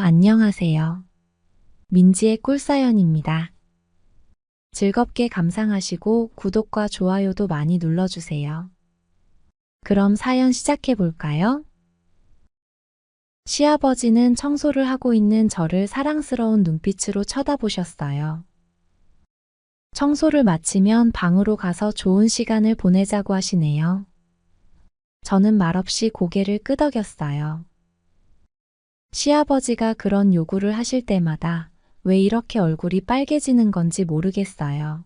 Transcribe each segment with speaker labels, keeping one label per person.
Speaker 1: 안녕하세요. 민지의 꿀사연입니다. 즐겁게 감상하시고 구독과 좋아요도 많이 눌러주세요. 그럼 사연 시작해 볼까요? 시아버지는 청소를 하고 있는 저를 사랑스러운 눈빛으로 쳐다보셨어요. 청소를 마치면 방으로 가서 좋은 시간을 보내자고 하시네요. 저는 말없이 고개를 끄덕였어요. 시아버지가 그런 요구를 하실 때마다 왜 이렇게 얼굴이 빨개지는 건지 모르겠어요.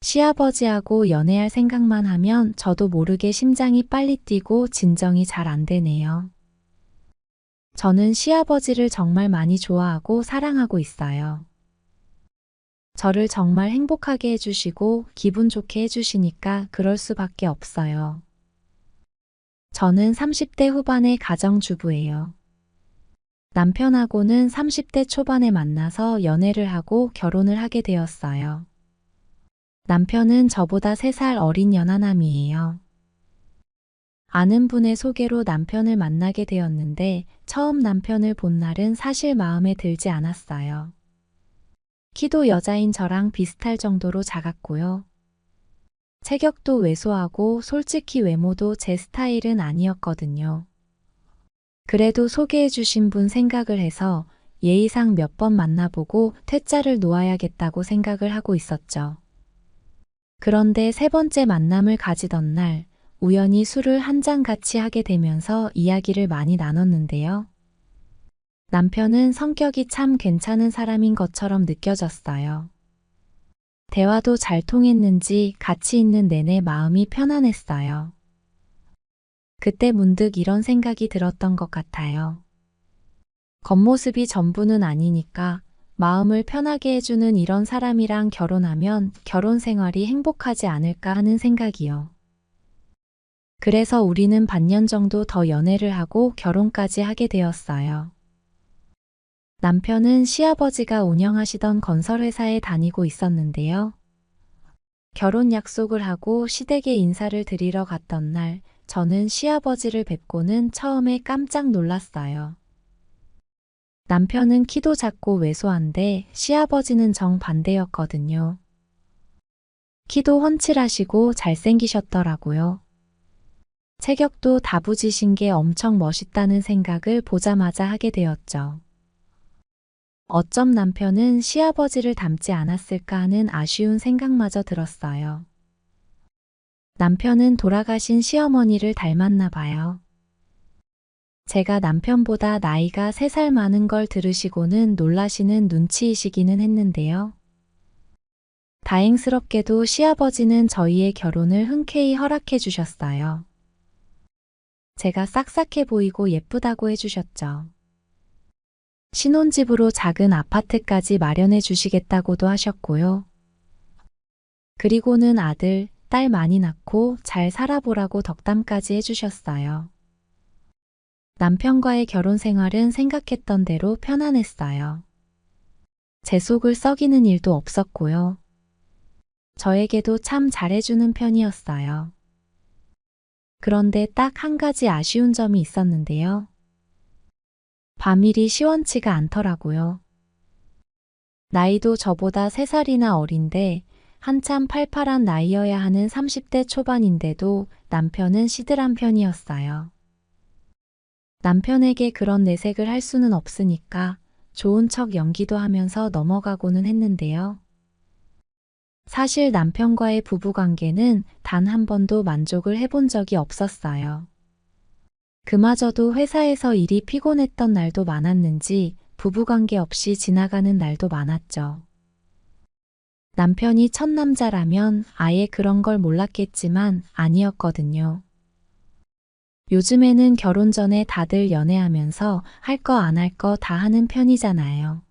Speaker 1: 시아버지하고 연애할 생각만 하면 저도 모르게 심장이 빨리 뛰고 진정이 잘 안 되네요. 저는 시아버지를 정말 많이 좋아하고 사랑하고 있어요. 저를 정말 행복하게 해주시고 기분 좋게 해주시니까 그럴 수밖에 없어요. 저는 30대 후반의 가정주부예요. 남편하고는 30대 초반에 만나서 연애를 하고 결혼을 하게 되었어요. 남편은 저보다 3살 어린 연하남이에요. 아는 분의 소개로 남편을 만나게 되었는데 처음 남편을 본 날은 사실 마음에 들지 않았어요. 키도 여자인 저랑 비슷할 정도로 작았고요. 체격도 왜소하고 솔직히 외모도 제 스타일은 아니었거든요. 그래도 소개해 주신 분 생각을 해서 예의상 몇 번 만나보고 퇴짜를 놓아야겠다고 생각을 하고 있었죠. 그런데 3번째 만남을 가지던 날 우연히 술을 한 잔 같이 하게 되면서 이야기를 많이 나눴는데요. 남편은 성격이 참 괜찮은 사람인 것처럼 느껴졌어요. 대화도 잘 통했는지 같이 있는 내내 마음이 편안했어요. 그때 문득 이런 생각이 들었던 것 같아요. 겉모습이 전부는 아니니까 마음을 편하게 해주는 이런 사람이랑 결혼하면 결혼 생활이 행복하지 않을까 하는 생각이요. 그래서 우리는 반년 정도 더 연애를 하고 결혼까지 하게 되었어요. 남편은 시아버지가 운영하시던 건설회사에 다니고 있었는데요. 결혼 약속을 하고 시댁에 인사를 드리러 갔던 날 저는 시아버지를 뵙고는 처음에 깜짝 놀랐어요. 남편은 키도 작고 왜소한데 시아버지는 정반대였거든요. 키도 훤칠하시고 잘생기셨더라고요. 체격도 다부지신 게 엄청 멋있다는 생각을 보자마자 하게 되었죠. 어쩜 남편은 시아버지를 닮지 않았을까 하는 아쉬운 생각마저 들었어요. 남편은 돌아가신 시어머니를 닮았나 봐요. 제가 남편보다 나이가 3살 많은 걸 들으시고는 놀라시는 눈치이시기는 했는데요. 다행스럽게도 시아버지는 저희의 결혼을 흔쾌히 허락해 주셨어요. 제가 싹싹해 보이고 예쁘다고 해주셨죠. 신혼집으로 작은 아파트까지 마련해 주시겠다고도 하셨고요. 그리고는 아들, 딸 많이 낳고 잘 살아보라고 덕담까지 해주셨어요. 남편과의 결혼 생활은 생각했던 대로 편안했어요. 제 속을 썩이는 일도 없었고요. 저에게도 참 잘해주는 편이었어요. 그런데 딱 한 가지 아쉬운 점이 있었는데요. 밤일이 시원치가 않더라고요. 나이도 저보다 3살이나 어린데 한참 팔팔한 나이여야 하는 30대 초반인데도 남편은 시들한 편이었어요. 남편에게 그런 내색을 할 수는 없으니까 좋은 척 연기도 하면서 넘어가고는 했는데요. 사실 남편과의 부부관계는 단 한 번도 만족을 해본 적이 없었어요. 그마저도 회사에서 일이 피곤했던 날도 많았는지 부부관계 없이 지나가는 날도 많았죠. 남편이 첫 남자라면 아예 그런 걸 몰랐겠지만 아니었거든요. 요즘에는 결혼 전에 다들 연애하면서 할 거 안 할 거 다 하는 편이잖아요.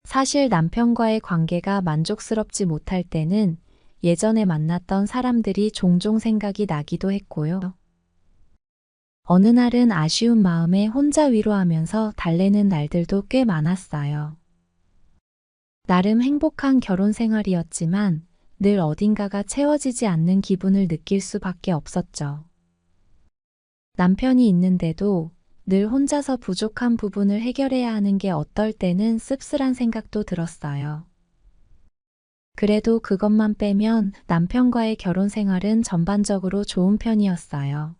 Speaker 1: 사실 남편과의 관계가 만족스럽지 못할 때는 예전에 만났던 사람들이 종종 생각이 나기도 했고요. 어느 날은 아쉬운 마음에 혼자 위로하면서 달래는 날들도 꽤 많았어요. 나름 행복한 결혼 생활이었지만 늘 어딘가가 채워지지 않는 기분을 느낄 수밖에 없었죠. 남편이 있는데도 늘 혼자서 부족한 부분을 해결해야 하는 게 어떨 때는 씁쓸한 생각도 들었어요. 그래도 그것만 빼면 남편과의 결혼 생활은 전반적으로 좋은 편이었어요.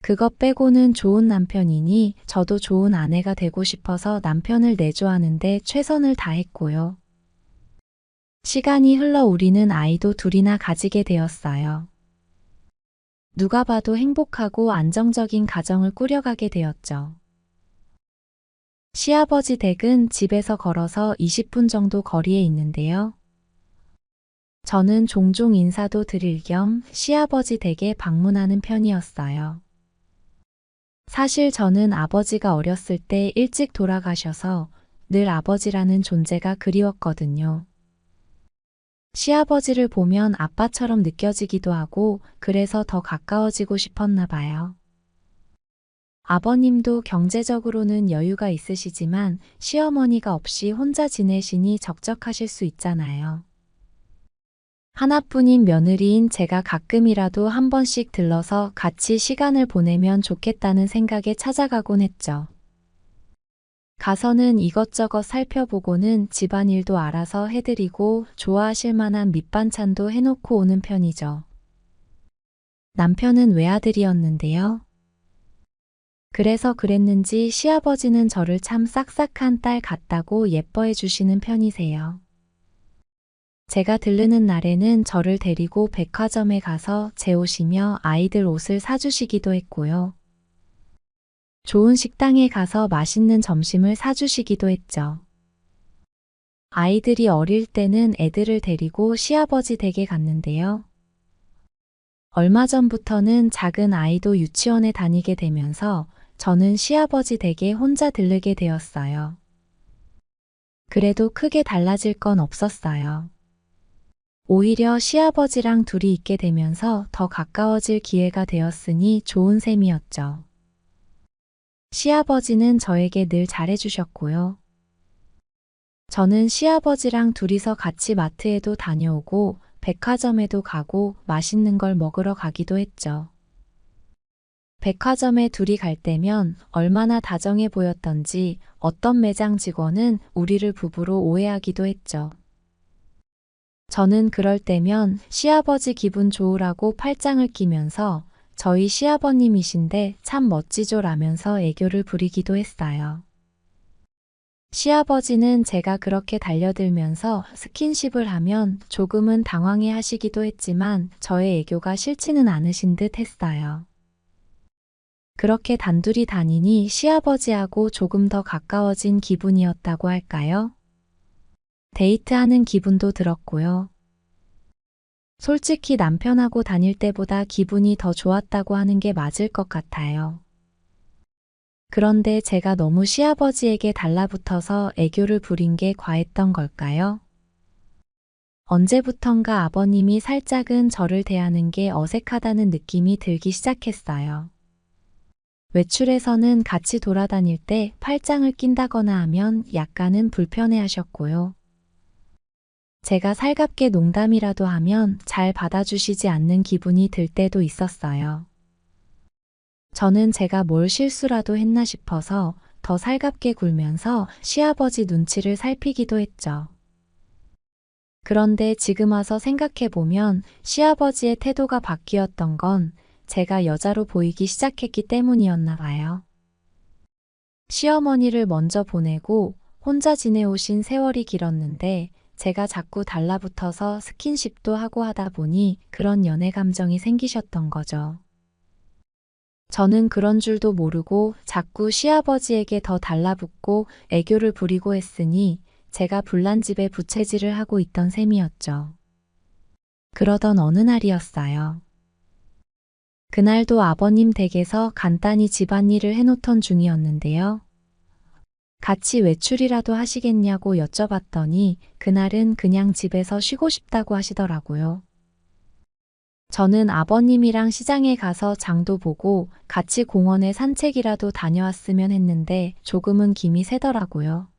Speaker 1: 그것 빼고는 좋은 남편이니 저도 좋은 아내가 되고 싶어서 남편을 내조하는데 최선을 다했고요. 시간이 흘러 우리는 아이도 둘이나 가지게 되었어요. 누가 봐도 행복하고 안정적인 가정을 꾸려가게 되었죠. 시아버지 댁은 집에서 걸어서 20분 정도 거리에 있는데요. 저는 종종 인사도 드릴 겸 시아버지 댁에 방문하는 편이었어요. 사실 저는 아버지가 어렸을 때 일찍 돌아가셔서 늘 아버지라는 존재가 그리웠거든요. 시아버지를 보면 아빠처럼 느껴지기도 하고 그래서 더 가까워지고 싶었나 봐요. 아버님도 경제적으로는 여유가 있으시지만 시어머니가 없이 혼자 지내시니 적적하실 수 있잖아요. 하나뿐인 며느리인 제가 가끔이라도 한 번씩 들러서 같이 시간을 보내면 좋겠다는 생각에 찾아가곤 했죠. 가서는 이것저것 살펴보고는 집안일도 알아서 해드리고 좋아하실 만한 밑반찬도 해놓고 오는 편이죠. 남편은 외아들이었는데요. 그래서 그랬는지 시아버지는 저를 참 싹싹한 딸 같다고 예뻐해 주시는 편이세요. 제가 들르는 날에는 저를 데리고 백화점에 가서 제 옷이며 아이들 옷을 사주시기도 했고요. 좋은 식당에 가서 맛있는 점심을 사주시기도 했죠. 아이들이 어릴 때는 애들을 데리고 시아버지 댁에 갔는데요. 얼마 전부터는 작은 아이도 유치원에 다니게 되면서 저는 시아버지 댁에 혼자 들르게 되었어요. 그래도 크게 달라질 건 없었어요. 오히려 시아버지랑 둘이 있게 되면서 더 가까워질 기회가 되었으니 좋은 셈이었죠. 시아버지는 저에게 늘 잘해주셨고요. 저는 시아버지랑 둘이서 같이 마트에도 다녀오고 백화점에도 가고 맛있는 걸 먹으러 가기도 했죠. 백화점에 둘이 갈 때면 얼마나 다정해 보였던지 어떤 매장 직원은 우리를 부부로 오해하기도 했죠. 저는 그럴 때면 시아버지 기분 좋으라고 팔짱을 끼면서 저희 시아버님이신데 참 멋지죠 라면서 애교를 부리기도 했어요. 시아버지는 제가 그렇게 달려들면서 스킨십을 하면 조금은 당황해 하시기도 했지만 저의 애교가 싫지는 않으신 듯 했어요. 그렇게 단둘이 다니니 시아버지하고 조금 더 가까워진 기분이었다고 할까요? 데이트하는 기분도 들었고요. 솔직히 남편하고 다닐 때보다 기분이 더 좋았다고 하는 게 맞을 것 같아요. 그런데 제가 너무 시아버지에게 달라붙어서 애교를 부린 게 과했던 걸까요? 언제부턴가 아버님이 살짝은 저를 대하는 게 어색하다는 느낌이 들기 시작했어요. 외출해서는 같이 돌아다닐 때 팔짱을 낀다거나 하면 약간은 불편해하셨고요. 제가 살갑게 농담이라도 하면 잘 받아주시지 않는 기분이 들 때도 있었어요. 저는 제가 뭘 실수라도 했나 싶어서 더 살갑게 굴면서 시아버지 눈치를 살피기도 했죠. 그런데 지금 와서 생각해보면 시아버지의 태도가 바뀌었던 건 제가 여자로 보이기 시작했기 때문이었나 봐요. 시어머니를 먼저 보내고 혼자 지내오신 세월이 길었는데 제가 자꾸 달라붙어서 스킨십도 하고 하다 보니 그런 연애 감정이 생기셨던 거죠. 저는 그런 줄도 모르고 자꾸 시아버지에게 더 달라붙고 애교를 부리고 했으니 제가 불난 집에 부채질을 하고 있던 셈이었죠. 그러던 어느 날이었어요. 그날도 아버님 댁에서 간단히 집안일을 해놓던 중이었는데요. 같이 외출이라도 하시겠냐고 여쭤봤더니 그날은 그냥 집에서 쉬고 싶다고 하시더라고요. 저는 아버님이랑 시장에 가서 장도 보고 같이 공원에 산책이라도 다녀왔으면 했는데 조금은 김이 새더라고요.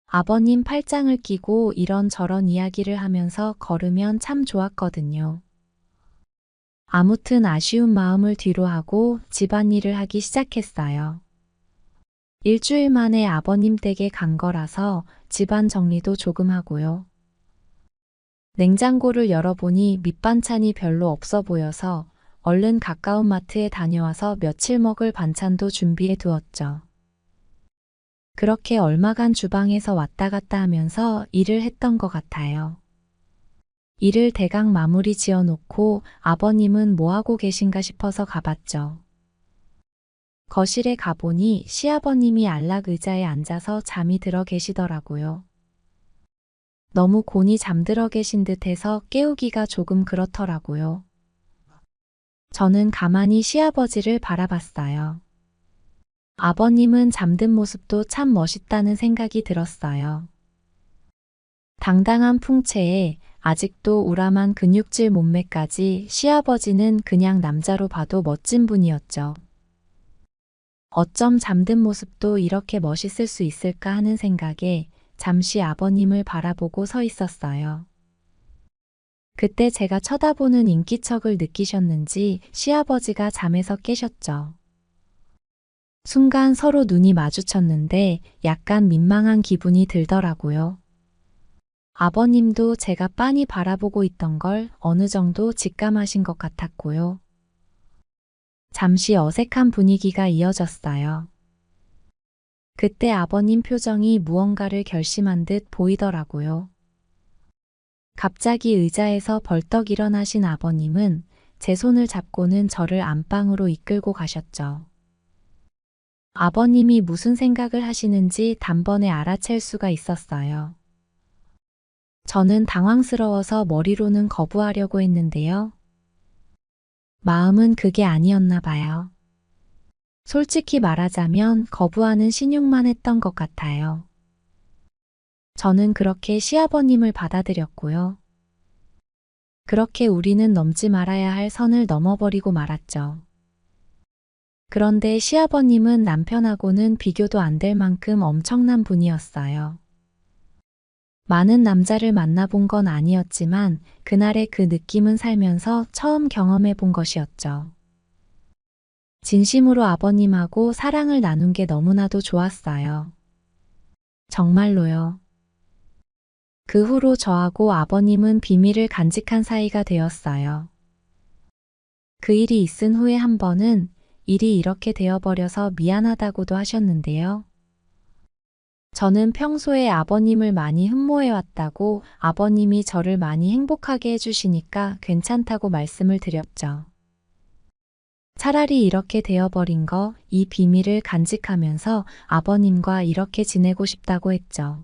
Speaker 1: 아버님 팔짱을 끼고 이런저런 이야기를 하면서 걸으면 참 좋았거든요. 아무튼 아쉬운 마음을 뒤로하고 집안일을 하기 시작했어요. 일주일 만에 아버님 댁에 간 거라서 집안 정리도 조금 하고요. 냉장고를 열어보니 밑반찬이 별로 없어 보여서 얼른 가까운 마트에 다녀와서 며칠 먹을 반찬도 준비해 두었죠. 그렇게 얼마간 주방에서 왔다 갔다 하면서 일을 했던 것 같아요. 일을 대강 마무리 지어 놓고 아버님은 뭐하고 계신가 싶어서 가봤죠. 거실에 가보니 시아버님이 안락 의자에 앉아서 잠이 들어 계시더라고요. 너무 곤히 잠들어 계신 듯해서 깨우기가 조금 그렇더라고요. 저는 가만히 시아버지를 바라봤어요. 아버님은 잠든 모습도 참 멋있다는 생각이 들었어요. 당당한 풍채에 아직도 우람한 근육질 몸매까지 시아버지는 그냥 남자로 봐도 멋진 분이었죠. 어쩜 잠든 모습도 이렇게 멋있을 수 있을까 하는 생각에 잠시 아버님을 바라보고 서 있었어요. 그때 제가 쳐다보는 인기척을 느끼셨는지 시아버지가 잠에서 깨셨죠. 순간 서로 눈이 마주쳤는데 약간 민망한 기분이 들더라고요. 아버님도 제가 빤히 바라보고 있던 걸 어느 정도 직감하신 것 같았고요. 잠시 어색한 분위기가 이어졌어요. 그때 아버님 표정이 무언가를 결심한 듯 보이더라고요. 갑자기 의자에서 벌떡 일어나신 아버님은 제 손을 잡고는 저를 안방으로 이끌고 가셨죠. 아버님이 무슨 생각을 하시는지 단번에 알아챌 수가 있었어요. 저는 당황스러워서 머리로는 거부하려고 했는데요. 마음은 그게 아니었나 봐요. 솔직히 말하자면 거부하는 신용만 했던 것 같아요. 저는 그렇게 시아버님을 받아들였고요. 그렇게 우리는 넘지 말아야 할 선을 넘어버리고 말았죠. 그런데 시아버님은 남편하고는 비교도 안 될 만큼 엄청난 분이었어요. 많은 남자를 만나본 건 아니었지만 그날의 그 느낌은 살면서 처음 경험해 본 것이었죠. 진심으로 아버님하고 사랑을 나눈 게 너무나도 좋았어요. 정말로요. 그 후로 저하고 아버님은 비밀을 간직한 사이가 되었어요. 그 일이 있은 후에 한 번은 일이 이렇게 되어버려서 미안하다고도 하셨는데요. 저는 평소에 아버님을 많이 흠모해왔다고 아버님이 저를 많이 행복하게 해주시니까 괜찮다고 말씀을 드렸죠. 차라리 이렇게 되어버린 거, 이 비밀을 간직하면서 아버님과 이렇게 지내고 싶다고 했죠.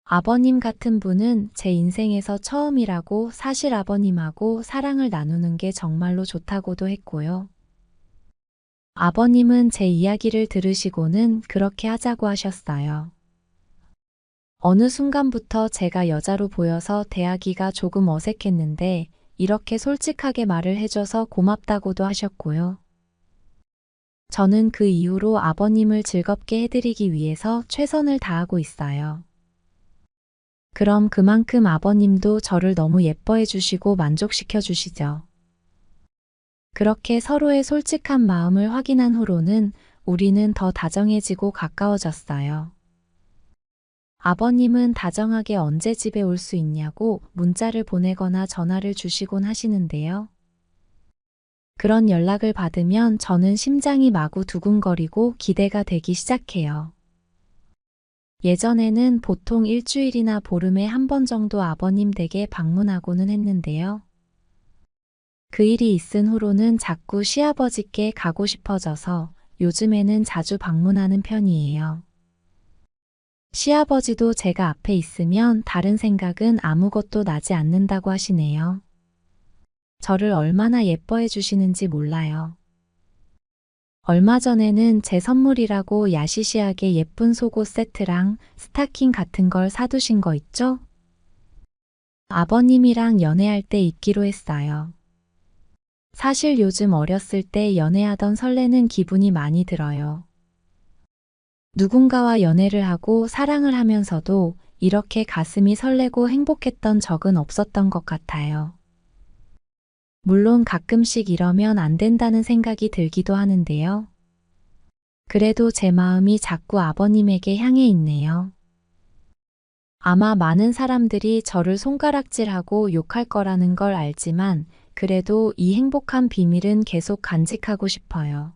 Speaker 1: 아버님 같은 분은 제 인생에서 처음이라고 사실 아버님하고 사랑을 나누는 게 정말로 좋다고도 했고요. 아버님은 제 이야기를 들으시고는 그렇게 하자고 하셨어요. 어느 순간부터 제가 여자로 보여서 대하기가 조금 어색했는데 이렇게 솔직하게 말을 해줘서 고맙다고도 하셨고요. 저는 그 이후로 아버님을 즐겁게 해드리기 위해서 최선을 다하고 있어요. 그럼 그만큼 아버님도 저를 너무 예뻐해 주시고 만족시켜 주시죠. 그렇게 서로의 솔직한 마음을 확인한 후로는 우리는 더 다정해지고 가까워졌어요. 아버님은 다정하게 언제 집에 올 수 있냐고 문자를 보내거나 전화를 주시곤 하시는데요. 그런 연락을 받으면 저는 심장이 마구 두근거리고 기대가 되기 시작해요. 예전에는 보통 일주일이나 보름에 한 번 정도 아버님 댁에 방문하고는 했는데요. 그 일이 있은 후로는 자꾸 시아버지께 가고 싶어져서 요즘에는 자주 방문하는 편이에요. 시아버지도 제가 앞에 있으면 다른 생각은 아무것도 나지 않는다고 하시네요. 저를 얼마나 예뻐해 주시는지 몰라요. 얼마 전에는 제 선물이라고 야시시하게 예쁜 속옷 세트랑 스타킹 같은 걸 사두신 거 있죠? 아버님이랑 연애할 때 입기로 했어요. 사실 요즘 어렸을 때 연애하던 설레는 기분이 많이 들어요. 누군가와 연애를 하고 사랑을 하면서도 이렇게 가슴이 설레고 행복했던 적은 없었던 것 같아요. 물론 가끔씩 이러면 안 된다는 생각이 들기도 하는데요. 그래도 제 마음이 자꾸 아버님에게 향해 있네요. 아마 많은 사람들이 저를 손가락질하고 욕할 거라는 걸 알지만 그래도 이 행복한 비밀은 계속 간직하고 싶어요.